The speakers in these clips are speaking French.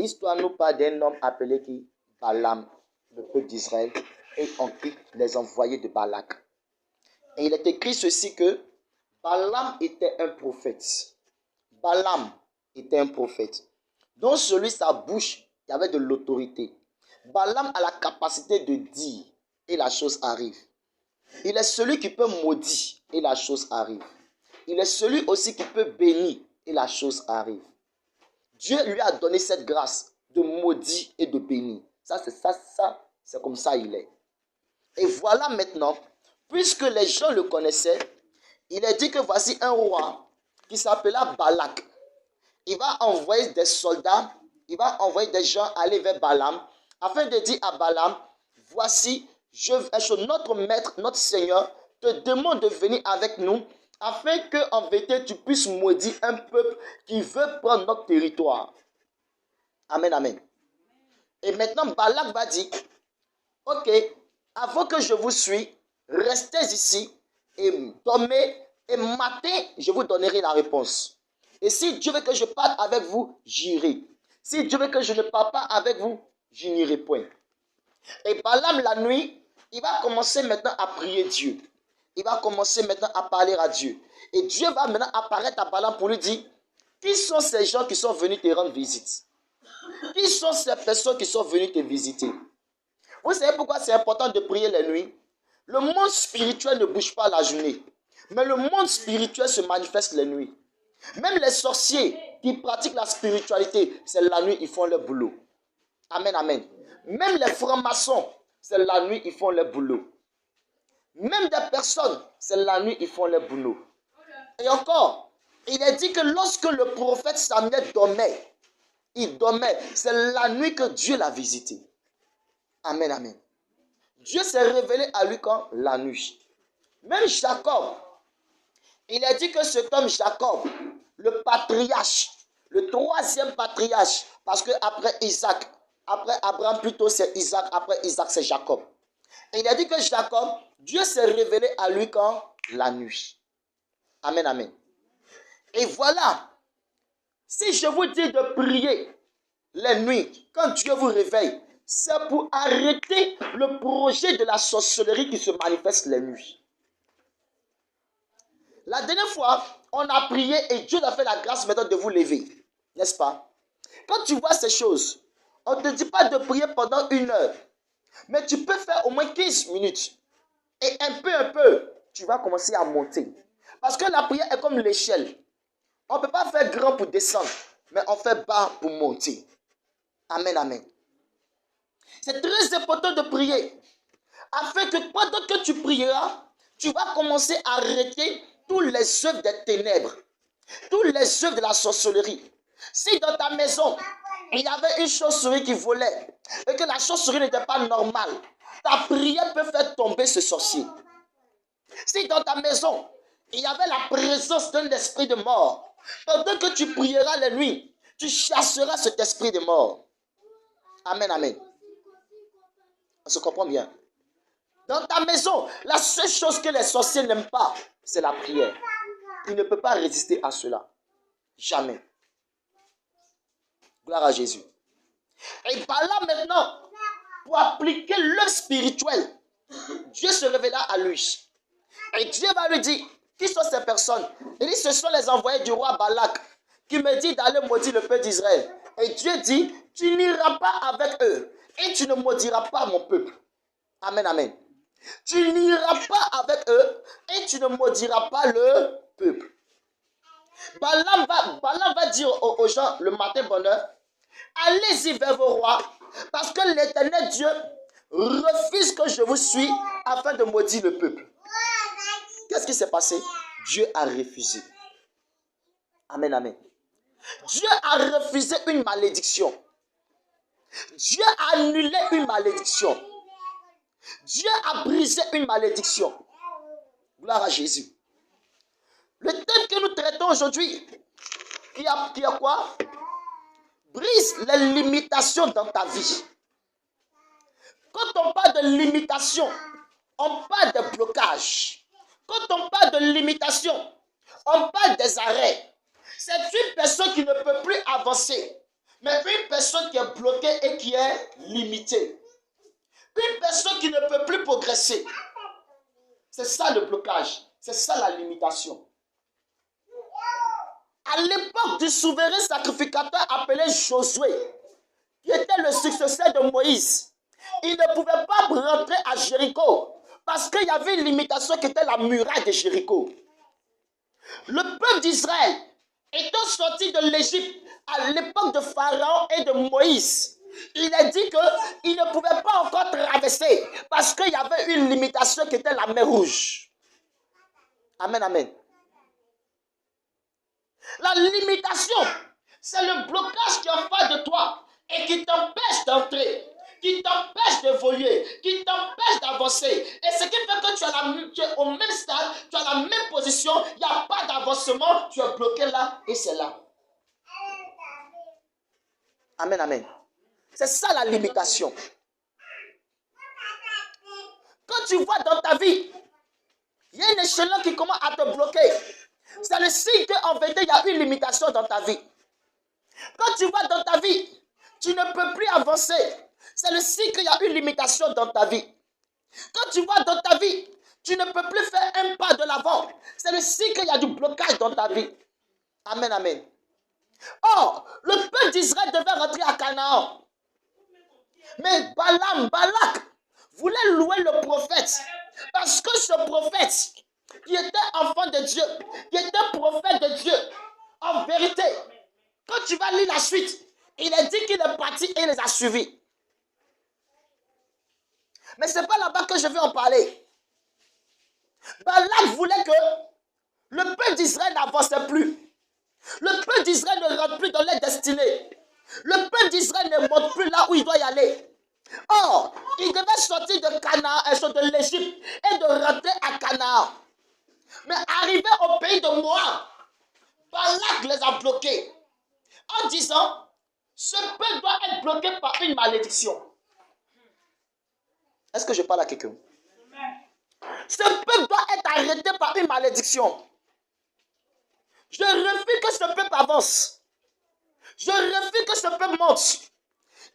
L'histoire nous parle d'un homme appelé qui Balaam, le peuple d'Israël, et ensuite les envoyés de Balak. Et il est écrit ceci que Balaam était un prophète. Balaam était un prophète. Dans celui, sa bouche, il y avait de l'autorité. Balaam a la capacité de dire et la chose arrive. Il est celui qui peut maudire et la chose arrive. Il est celui aussi qui peut bénir et la chose arrive. Dieu lui a donné cette grâce de maudire et de bénir. Ça, c'est comme ça il est. Et voilà maintenant, puisque les gens le connaissaient, il est dit que voici un roi qui s'appela Balak. Il va envoyer des soldats, il va envoyer des gens aller vers Balaam, afin de dire à Balaam, voici, notre maître, notre Seigneur, te demande de venir avec nous, afin que en vérité tu puisses maudire un peuple qui veut prendre notre territoire. Amen, amen. Et maintenant, Balak va dire, ok, avant que je vous suive, restez ici et dormez, et matin, je vous donnerai la réponse. Et si Dieu veut que je parte avec vous, j'irai. Si Dieu veut que je ne parte pas avec vous, je n'irai point. Et Balaam, la nuit, il va commencer maintenant à prier Dieu. Il va commencer maintenant à parler à Dieu. Et Dieu va maintenant apparaître à Balaam pour lui dire, qui sont ces gens qui sont venus te rendre visite? Qui sont ces personnes qui sont venues te visiter? Vous savez pourquoi c'est important de prier la nuit? Le monde spirituel ne bouge pas la journée. Mais le monde spirituel se manifeste la nuit. Même les sorciers qui pratiquent la spiritualité, c'est la nuit, ils font leur boulot. Amen, amen. Même les francs-maçons, c'est la nuit, ils font leur boulot. Même des personnes, c'est la nuit, ils font leur boulot. Et encore, il est dit que lorsque le prophète Samuel dormait, il dormait, c'est la nuit que Dieu l'a visité. Amen, amen. Dieu s'est révélé à lui quand? La nuit. Même Jacob, il a dit que cet homme Jacob, le patriarche, le troisième patriarche, parce que après Isaac, après Abraham plutôt c'est Isaac, après Isaac c'est Jacob. Et il a dit que Jacob, Dieu s'est révélé à lui quand? La nuit. Amen, amen. Et voilà, si je vous dis de prier la nuit, quand Dieu vous réveille, c'est pour arrêter le projet de la sorcellerie qui se manifeste la nuit. La dernière fois, on a prié et Dieu a fait la grâce maintenant de vous lever. N'est-ce pas? Quand tu vois ces choses, on ne te dit pas de prier pendant 1 heure. Mais tu peux faire au moins 15 minutes. Et un peu, tu vas commencer à monter. Parce que la prière est comme l'échelle. On ne peut pas faire grand pour descendre, mais on fait bas pour monter. Amen, amen. C'est très important de prier. Afin que pendant que tu prieras, tu vas commencer à arrêter tous les œuvres des ténèbres, tous les œuvres de la sorcellerie. Si dans ta maison, il y avait une chauve-souris qui volait et que la chauve-souris n'était pas normale, ta prière peut faire tomber ce sorcier. Si dans ta maison, il y avait la présence d'un esprit de mort, pendant que tu prieras la nuit, tu chasseras cet esprit de mort. Amen, amen. On se comprend bien. Dans ta maison, la seule chose que les sorciers n'aiment pas, c'est la prière. Ils ne peuvent pas résister à cela. Jamais. Gloire à Jésus. Et par là maintenant, pour appliquer l'œuvre spirituelle, Dieu se révéla à lui. Et Dieu va lui dire, qui sont ces personnes? Il dit, ce sont les envoyés du roi Balak qui me dit d'aller maudire le peuple d'Israël. Et Dieu dit, tu n'iras pas avec eux et tu ne maudiras pas mon peuple. Amen, amen. Tu n'iras pas avec eux et tu ne maudiras pas le peuple. Balaam va dire aux gens le matin bonheur, allez-y vers vos rois, parce que l'Éternel Dieu refuse que je vous suive afin de maudire le peuple. Qu'est-ce qui s'est passé? Dieu a refusé. Amen, amen. Dieu a refusé une malédiction. Dieu a annulé une malédiction. Dieu a brisé une malédiction. Gloire à Jésus. Le thème que nous traitons aujourd'hui, qui a quoi? Brise les limitations dans ta vie. Quand on parle de limitation, on parle de blocage. Quand on parle de limitation, on parle des arrêts. C'est une personne qui ne peut plus avancer. Mais une personne qui est bloquée et qui est limitée. Une personne qui ne peut plus progresser. C'est ça le blocage. C'est ça la limitation. À l'époque du souverain sacrificateur appelé Josué, qui était le successeur de Moïse, il ne pouvait pas rentrer à Jéricho parce qu'il y avait une limitation qui était la muraille de Jéricho. Le peuple d'Israël étant sorti de l'Égypte à l'époque de Pharaon et de Moïse, il a dit qu'il ne pouvait pas encore traverser parce qu'il y avait une limitation qui était la mer Rouge. Amen, amen. La limitation, c'est le blocage qui est en face de toi et qui t'empêche d'entrer, qui t'empêche d'évoluer, qui t'empêche d'avancer. Et ce qui fait que tu es au même stade, tu as la même position, il n'y a pas d'avancement, tu es bloqué là et c'est là. Amen, amen. C'est ça la limitation. Quand tu vois dans ta vie, il y a un échelon qui commence à te bloquer. C'est le signe qu'en vérité, il y a une limitation dans ta vie. Quand tu vois dans ta vie, tu ne peux plus avancer. C'est le signe qu'il y a une limitation dans ta vie. Quand tu vois dans ta vie, tu ne peux plus faire un pas de l'avant. C'est le signe qu'il y a du blocage dans ta vie. Amen, amen. Or, le peuple d'Israël devait rentrer à Canaan. Mais Balak, voulait louer le prophète. Parce que ce prophète, qui était enfant de Dieu, qui était prophète de Dieu, en vérité, quand tu vas lire la suite, il a dit qu'il est parti et il les a suivis. Mais ce n'est pas là-bas que je vais en parler. Balak voulait que le peuple d'Israël n'avançait plus. Le peuple d'Israël ne rentre plus dans leur destinée. Le peuple d'Israël ne monte plus là où il doit y aller. Or, il devait sortir de Canaan, de l'Égypte et de rentrer à Canaan. Mais arrivé au pays de Moab, Balak les a bloqués en disant, ce peuple doit être bloqué par une malédiction. Est-ce que je parle à quelqu'un? Ce peuple doit être arrêté par une malédiction. Je refuse que ce peuple avance. Je refuse que ce peuple monte.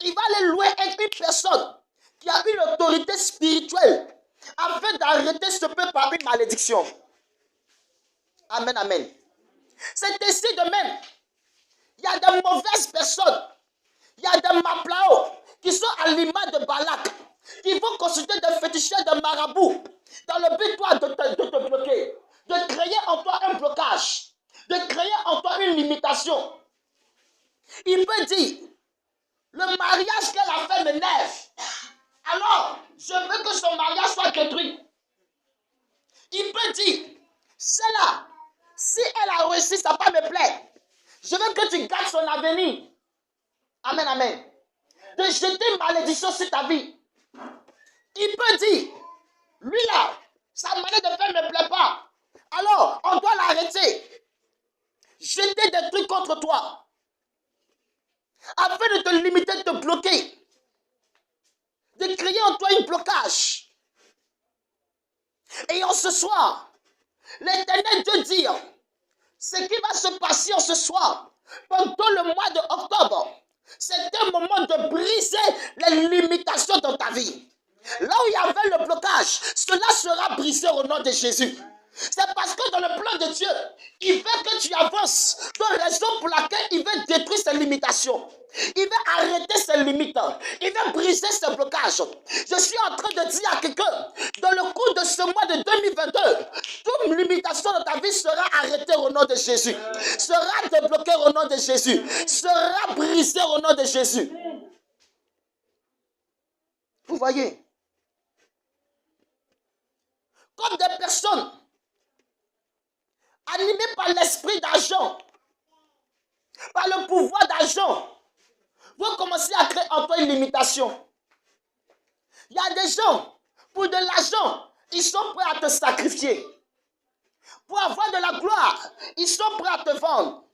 Il va aller louer une personne qui a une autorité spirituelle afin d'arrêter ce peuple par une malédiction. Amen, amen. C'est ainsi de même. Il y a de mauvaises personnes. Il y a des maplao qui sont à l'image de Balak, qui vont consulter des féticheurs de marabouts dans le but toi, de te bloquer, de créer en toi un blocage, de créer en toi une limitation. Il peut dire, le mariage qu'elle a fait m'énerve. Alors, je veux que son mariage soit détruit. Il peut dire, celle-là, si elle a réussi, ça ne va pas me plaire. Je veux que tu gardes son avenir. Amen, amen. De jeter une malédiction sur ta vie. Il peut dire, lui là, sa manière de faire ne me plaît pas. Alors, on doit l'arrêter. Jeter des trucs contre toi. Afin de te limiter, de te bloquer. De créer en toi un blocage. Et en ce soir, l'Éternel Dieu dit, ce qui va se passer en ce soir, pendant le mois d'octobre, c'est un moment de briser les limitations dans ta vie. Là où il y avait le blocage, cela sera brisé au nom de Jésus. C'est parce que dans le plan de Dieu, il veut que tu avances. La raison pour laquelle il veut détruire ces limitations. Il veut arrêter ces limites. Il veut briser ces blocages. Je suis en train de dire à quelqu'un, dans le cours de ce mois de 2022, toute limitation dans ta vie sera arrêtée au nom de Jésus. Sera débloquée au nom de Jésus. Sera brisée au nom de Jésus. Vous voyez? Comme des personnes animées par l'esprit d'argent, par le pouvoir d'argent, vont commencer à créer en toi une limitation. Il y a des gens, pour de l'argent, ils sont prêts à te sacrifier. Pour avoir de la gloire, ils sont prêts à te vendre.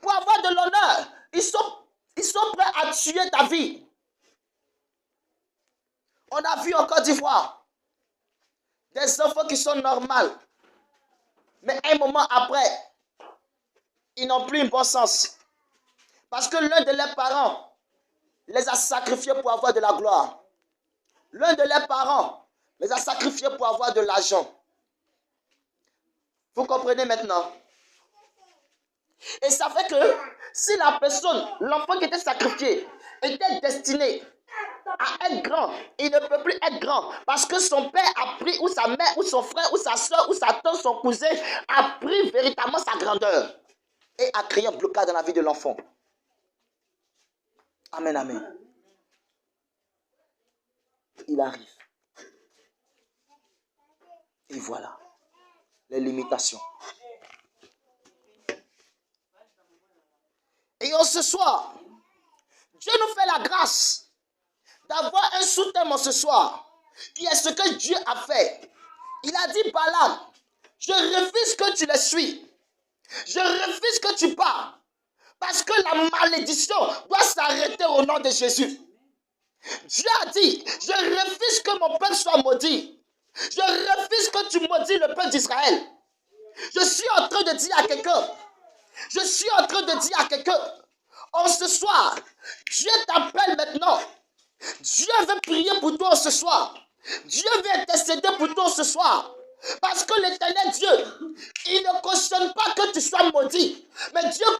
Pour avoir de l'honneur, ils sont prêts à tuer ta vie. On a vu en Côte d'Ivoire des enfants qui sont normaux. Mais un moment après, ils n'ont plus un bon sens. Parce que l'un de leurs parents les a sacrifiés pour avoir de la gloire. L'un de leurs parents les a sacrifiés pour avoir de l'argent. Vous comprenez maintenant? Et ça fait que si la personne, l'enfant qui était sacrifié, était destiné à être grand, il ne peut plus être grand parce que son père a pris, ou sa mère, ou son frère, ou sa soeur, ou sa tante, son cousin a pris véritablement sa grandeur et a créé un blocage dans la vie de l'enfant. Amen, amen. Il arrive. Et voilà les limitations. Et ce soir, Dieu nous fait la grâce d'avoir un sous-thème ce soir, qui est ce que Dieu a fait. Il a dit, Balaam, je refuse que tu le suis. Je refuse que tu pars. Parce que la malédiction doit s'arrêter au nom de Jésus. Dieu a dit, je refuse que mon peuple soit maudit. Je refuse que tu maudis le peuple d'Israël. Je suis en train de dire à quelqu'un, ce soir, Dieu t'appelle maintenant. Dieu veut prier pour toi ce soir. Dieu veut intercéder pour toi ce soir. Parce que l'Éternel Dieu, il ne cautionne pas que tu sois maudit. Mais Dieu